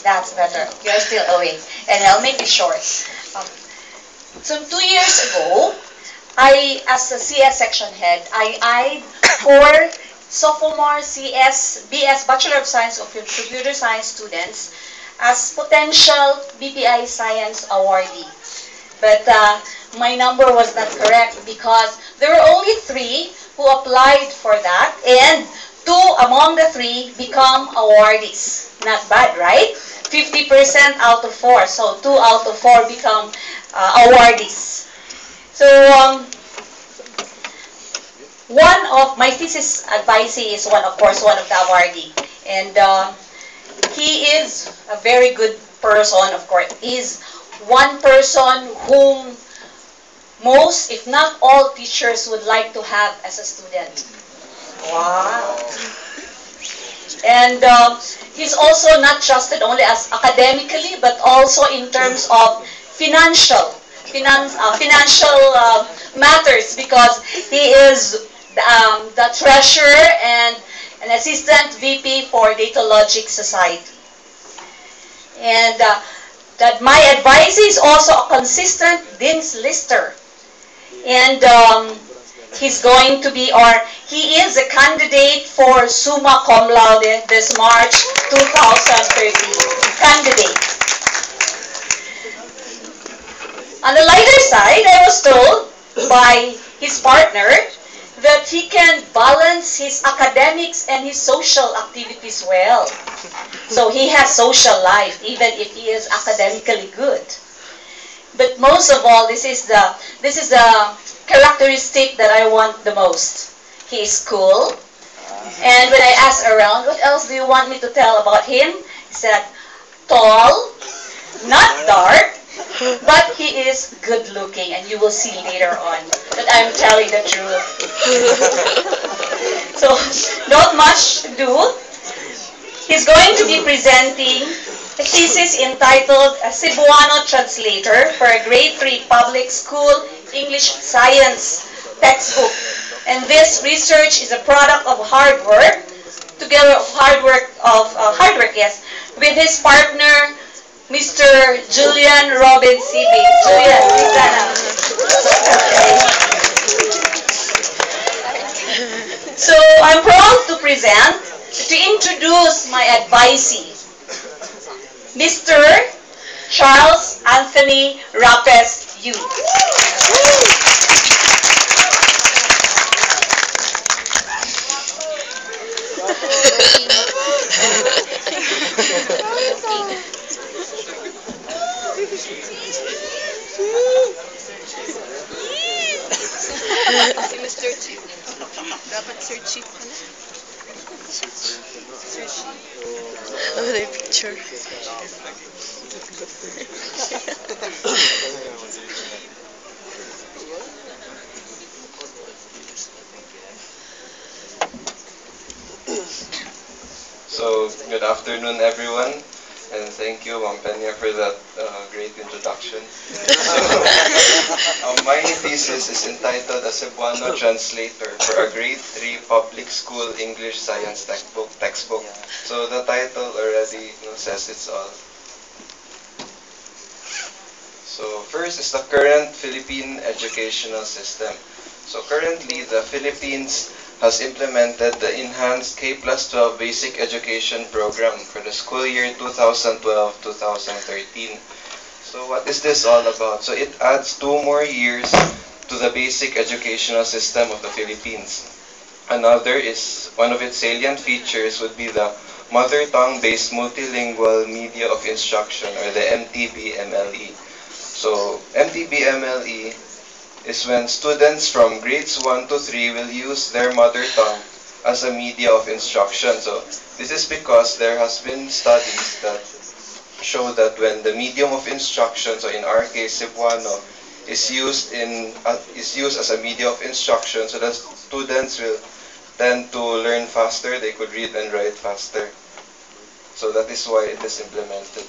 That's better. You're still awake. And I'll make it short. Um, so 2 years ago, as a CS section head, I eyed 4 sophomore BS Bachelor of Science of Computer Science students as potential BPI Science awardee. But my number was not correct because there were only 3 who applied for that, and 2 among the 3 become awardees. Not bad, right? 50% out of 4, so 2 out of 4 become awardees. So one of my thesis advisee is of course, one of the awardee, and he is a very good person. Of course, he's one person whom most, if not all, teachers would like to have as a student. Wow. And he's also not trusted only as academically, but also in terms of financial matters, because he is the treasurer and an assistant VP for Data Logic Society. And that my advice is also a consistent Dean's Lister. And he's going to be, or he is a candidate for summa cum laude this March 2013. Candidate. On the lighter side, I was told by his partner that he can balance his academics and his social activities well. So he has social life even if he is academically good. But most of all, this is the characteristic that I want the most. He is cool. And when I asked around, what else do you want me to tell about him? He said, tall, not dark, but he is good looking, and you will see later on that I'm telling the truth. So, not much to do. He's going to be presenting a thesis entitled A Cebuano Translator for a Grade 3 Public School English Science textbook. And this research is a product of hard work, yes, with his partner, Mr. Julian Robin Sibi. Julian, so I'm proud to introduce my advisee, Mr. Charles Anthony Rapes Yu. Si Mr. Chief. Dapat Sir Chief pala. Sir Chief. Oh, na picture. So, good afternoon, everyone, and thank you, Ma'am Pena, for that great introduction. My thesis is entitled A Cebuano Translator for a Grade 3 Public School English Science textbook. So the title already says it's all. So first is the current Philippine educational system. So currently, the Philippines has implemented the enhanced K+12 basic education program for the school year 2012-2013. So what is this all about? So it adds 2 more years to the basic educational system of the Philippines. Another is, one of its salient features would be the Mother Tongue-based Multilingual Media of Instruction, or the MTB-MLE. So MTB-MLE is when students from grades 1 to 3 will use their mother tongue as a media of instruction. So this is because there has been studies that show that when the medium of instruction, so in our case Cebuano, is used as a media of instruction, so that students will tend to learn faster, they could read and write faster. So that is why it is implemented.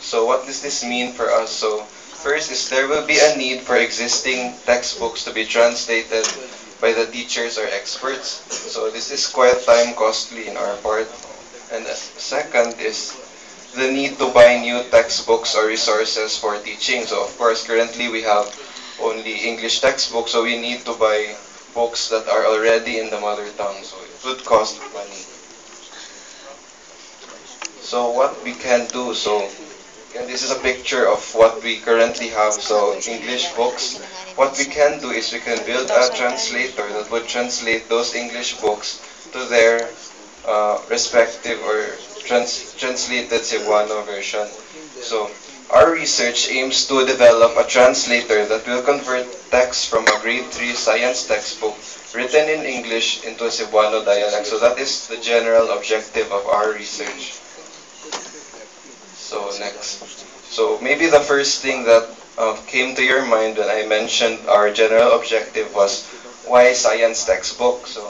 So what does this mean for us? So first is there will be a need for existing textbooks to be translated by the teachers or experts. So this is quite time costly in our part. And second is the need to buy new textbooks or resources for teaching. So of course, currently we have only English textbooks, so we need to buy books that are already in the mother tongue. So it would cost money. So what we can do, so again, this is a picture of what we currently have. So English books, what we can do is we can build a translator that would translate those English books to their respective or translated Cebuano version. So our research aims to develop a translator that will convert text from a grade 3 science textbook written in English into a Cebuano dialect. So that is the general objective of our research. So next. So maybe the first thing that came to your mind when I mentioned our general objective was why science textbook? So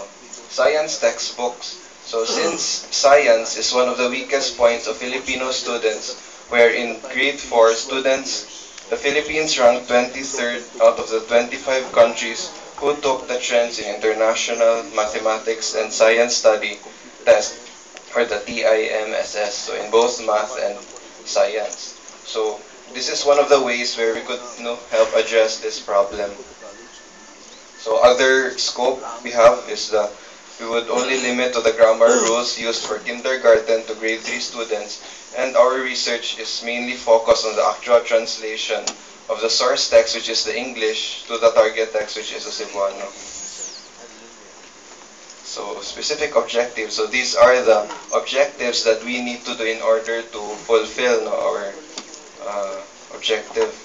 science textbooks. So since science is one of the weakest points of Filipino students, where in grade 4 students, the Philippines ranked 23rd out of the 25 countries who took the trends in international mathematics and science study test or the TIMSS, so in both math and science. So this is one of the ways where we could help address this problem. So other scope we have is that we would only limit to the grammar rules used for kindergarten to grade 3 students, and our research is mainly focused on the actual translation of the source text, which is the English, to the target text, which is the Cebuano. So specific objectives. So these are the objectives that we need to do in order to fulfill our objective.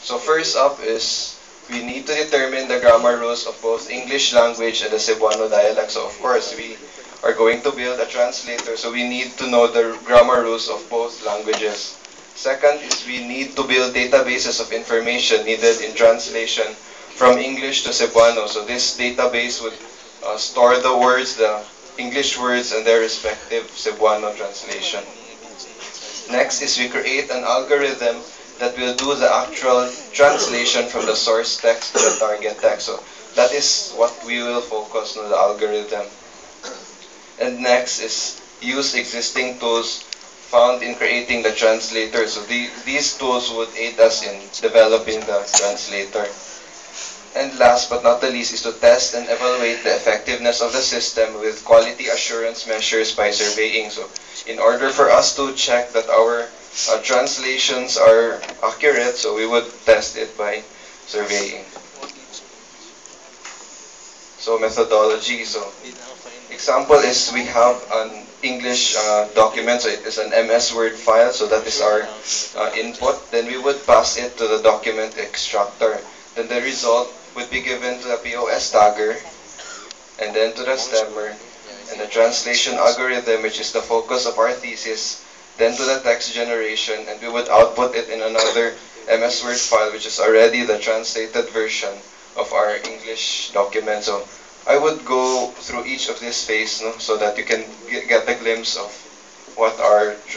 So first up is we need to determine the grammar rules of both English language and the Cebuano dialect. So of course we are going to build a translator, so we need to know the grammar rules of both languages. Second is we need to build databases of information needed in translation from English to Cebuano. So this database would store the words, the English words, and their respective Cebuano translation. Next is we create an algorithm that will do the actual translation from the source text to the target text. So that is what we will focus on, the algorithm. And next is use existing tools found in creating the translator. So these tools would aid us in developing the translator. And last but not the least is to test and evaluate the effectiveness of the system with quality assurance measures by surveying. So in order for us to check that our translations are accurate, so we would test it by surveying. So methodology. So example is we have an English document, so it is an MS Word file, so that is our input. Then we would pass it to the document extractor. Then the result would be given to the POS tagger, and then to the stemmer, and the translation algorithm, which is the focus of our thesis, then to the text generation, and we would output it in another MS Word file, which is already the translated version of our English document. So I would go through each of this phase, so that you can get a glimpse of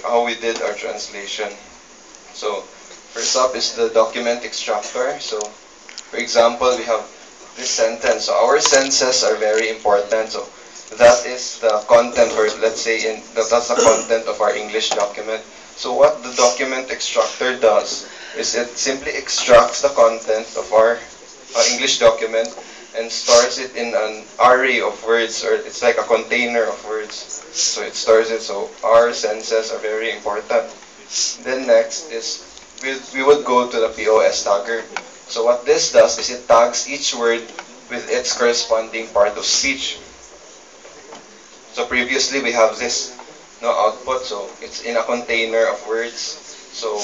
how we did our translation. So first up is the document extractor. So for example, we have this sentence. So our sentences are very important. So that is the content, or let's say that's the content of our English document. So what the document extractor does is it simply extracts the content of our English document and stores it in an array of words, or it's like a container of words. So it stores it. So our sentences are very important. Then next is we would go to the POS tagger. So what this does is it tags each word with its corresponding part of speech. So previously we have this output, so it's in a container of words. So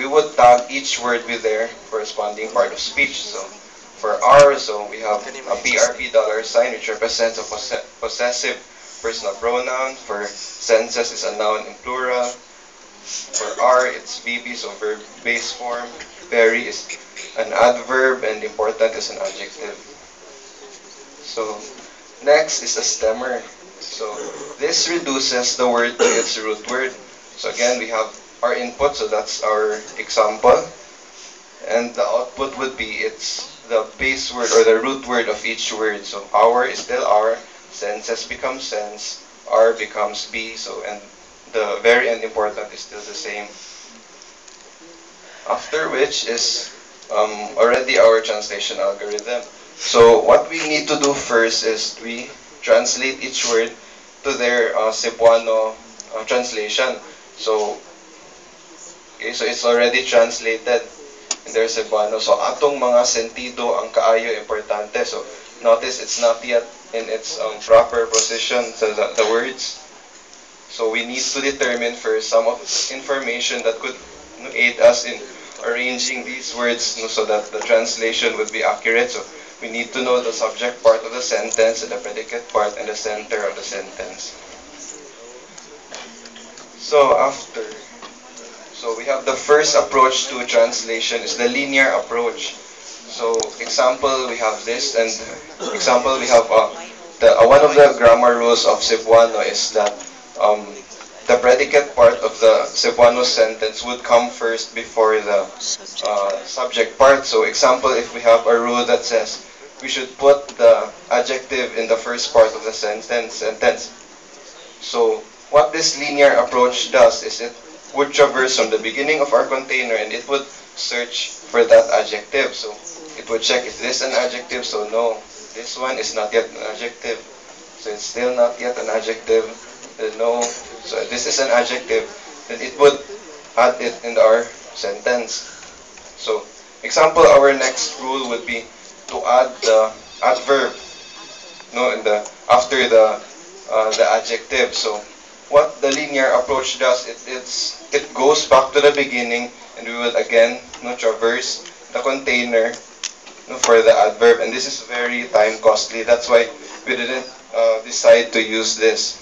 we would tag each word with their corresponding part of speech. So for R, so we have a PRP $, which represents a possessive personal pronoun. For senses is a noun in plural. For R, it's VB, so verb base form. Very is an adverb, and important is an adjective. So next is a stemmer. So this reduces the word to its root word. So again, we have our input, so that's our example. And the output would be the base word or the root word of each word. So our is still our, senses become sense, R becomes B, so and the very end important is still the same. After which is already our translation algorithm. So what we need to do first is we translate each word to their Cebuano translation. So, okay, so it's already translated in their Cebuano. So atong mga sentido ang kaayo importante. So notice it's not yet in its proper position, so the words. So we need to determine first some of information that could aid us in arranging these words so that the translation would be accurate. So we need to know the subject part of the sentence, the predicate part, and the center of the sentence. So after, so we have the first approach to translation is the linear approach. So example, we have this, and example, we have one of the grammar rules of Cebuano is that um, the predicate part of the Cebuano sentence would come first before the subject part. So example, if we have a rule that says we should put the adjective in the first part of the sentence. So what this linear approach does is it would traverse from the beginning of our container and it would search for that adjective. So it would check, is this an adjective? So no, this one is not yet an adjective. So it's still not yet an adjective. No, so this is an adjective. Then it would add it in our sentence. So example, our next rule would be to add the adverb, no, in the after the adjective. So what the linear approach does, it goes back to the beginning, and we will again traverse the container for the adverb, and this is very time costly. That's why we didn't decide to use this.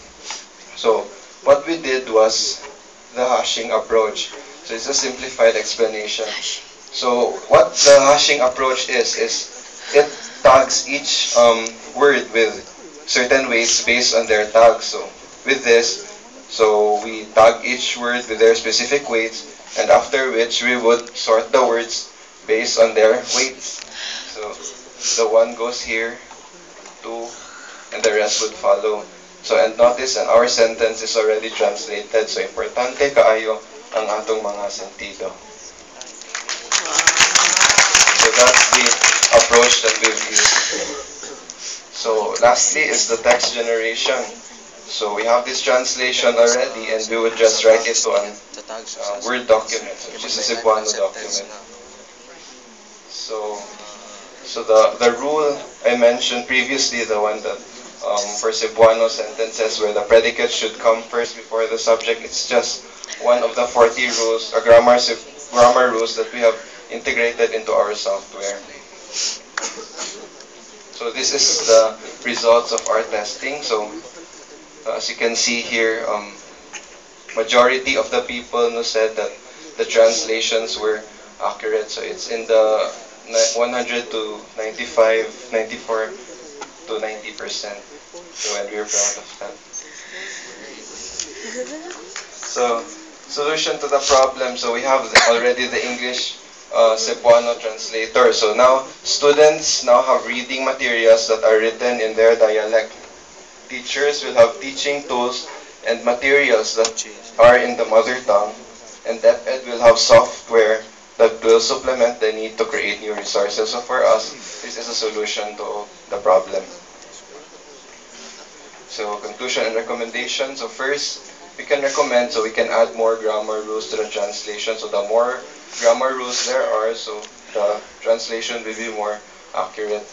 So what we did was the hashing approach. So it's a simplified explanation. So what the hashing approach is it tags each word with certain weights based on their tags. So with this, so we tag each word with their specific weights, and after which we would sort the words based on their weights. So the one goes here, two, and the rest would follow. So and notice, and our sentence is already translated. So importante kaayo ang atong mga sentido. So that's the approach that we've used. So lastly is the text generation. So we have this translation already, and we would just write it to a Word document, which is a Cebuano document. So the rule I mentioned previously, the one that for Cebuano sentences where the predicate should come first before the subject, it's just one of the 40 rules, or grammar rules that we have integrated into our software. So this is the results of our testing. So as you can see here, majority of the people who said that the translations were accurate. So it's in the 100 to 95, 94 to 90%. So and we're proud of that. So solution to the problem. So we have already the English Cebuano translator. So now students now have reading materials that are written in their dialect. Teachers will have teaching tools and materials that are in the mother tongue, and DepEd will have software that will supplement the need to create new resources. So for us, this is a solution to the problem. So conclusion and recommendation. So first, we can recommend, so we can add more grammar rules to the translation. So the more grammar rules there are, so the translation will be more accurate.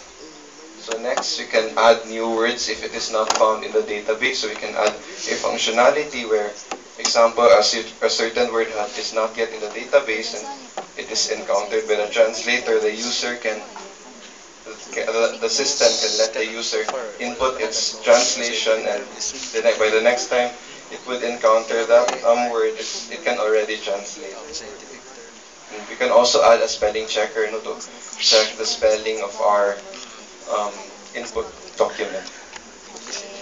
So next, you can add new words if it is not found in the database. So we can add a functionality where, example, a certain word is not yet in the database and it is encountered by the translator. The user can, the system can let the user input its translation, and by the next time it would encounter that word, it can already translate. And we can also add a spelling checker to check the spelling of our input document.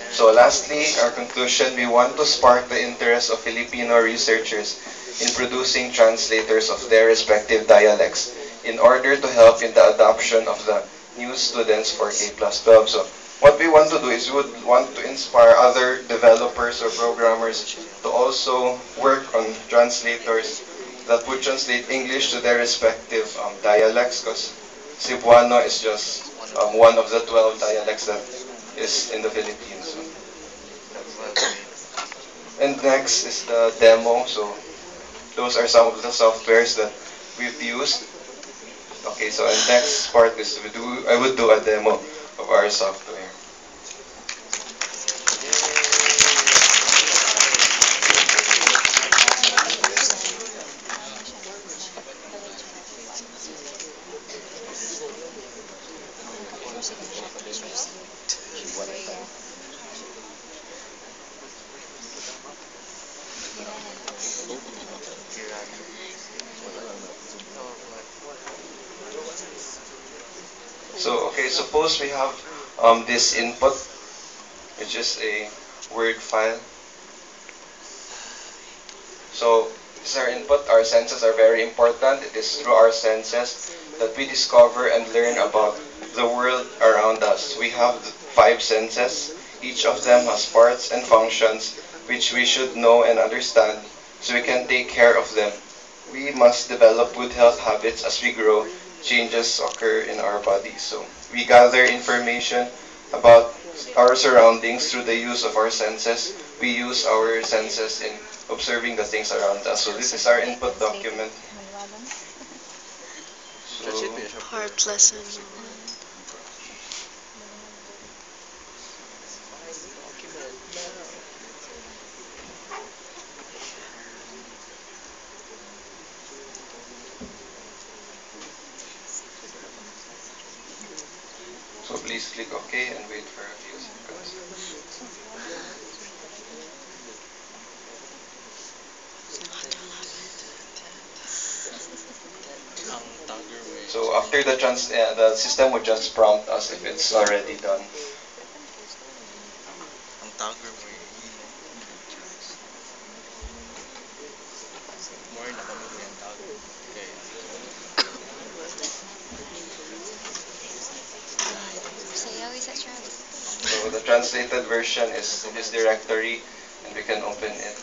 So lastly, our conclusion, we want to spark the interest of Filipino researchers in producing translators of their respective dialects in order to help in the adoption of the new students for K+12. So what we want to do is we would want to inspire other developers or programmers to also work on translators that would translate English to their respective dialects, because Cebuano is just one of the 12 dialects that is in the Philippines. So and next is the demo. So those are some of the softwares that we've used. Okay, so the next part is I would do a demo of our software. So okay, suppose we have this input, which is a Word file. So this is our input. Our senses are very important. It is through our senses that we discover and learn about the world around us. We have 5 senses. Each of them has parts and functions which we should know and understand so we can take care of them. We must develop good health habits as we grow. Changes occur in our bodies. So we gather information about our surroundings through the use of our senses. We use our senses in observing the things around us. So this is our input document. So, Part lesson. so please click OK and wait for a few seconds. So after the system would just prompt us if it's already done. So the translated version is in this directory, and we can open it.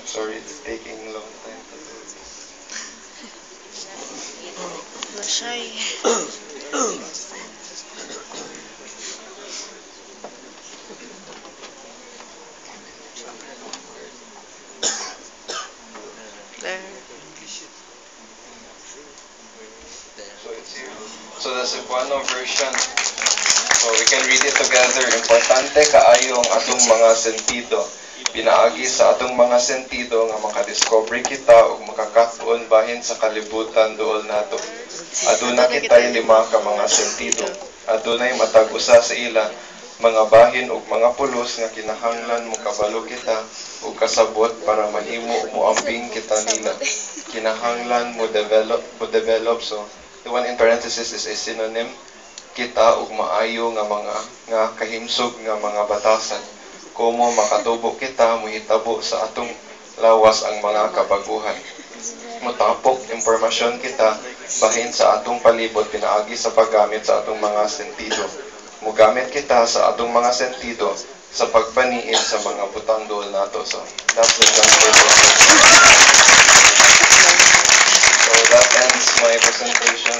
Sorry, it's taking a long time to do this. Nashay. There. So it's here. So the Cebuano version. So we can read it together. Importante kaayo ang atong mga sentido. Pinaagi sa atong mga sentido nga makadiscover kita ug makakatuon bahin sa kalibutan duol nato. Aduna kitay 5 ka mga sentido. Adunay matag usa sa ila mga bahin ug mga pulos nga kinahanglan mo kabalo kita ug kasabot para mahimo mo amping kita nila. Kinahanglan mo develop. So the one in parenthesis is a synonym. Kita ug maayo nga kahimsog nga mga batasan. Komo makatubo kita mohitabo sa atong lawas ang mga kabaguhan. Motapok impormasyon kita bahin sa atong palibot pinaagi sa paggamit sa atong mga sentido. Mugamit kita sa atong mga sentido sa pagpaniid sa mga butang duol nato. So that's the translation. So that ends my presentation.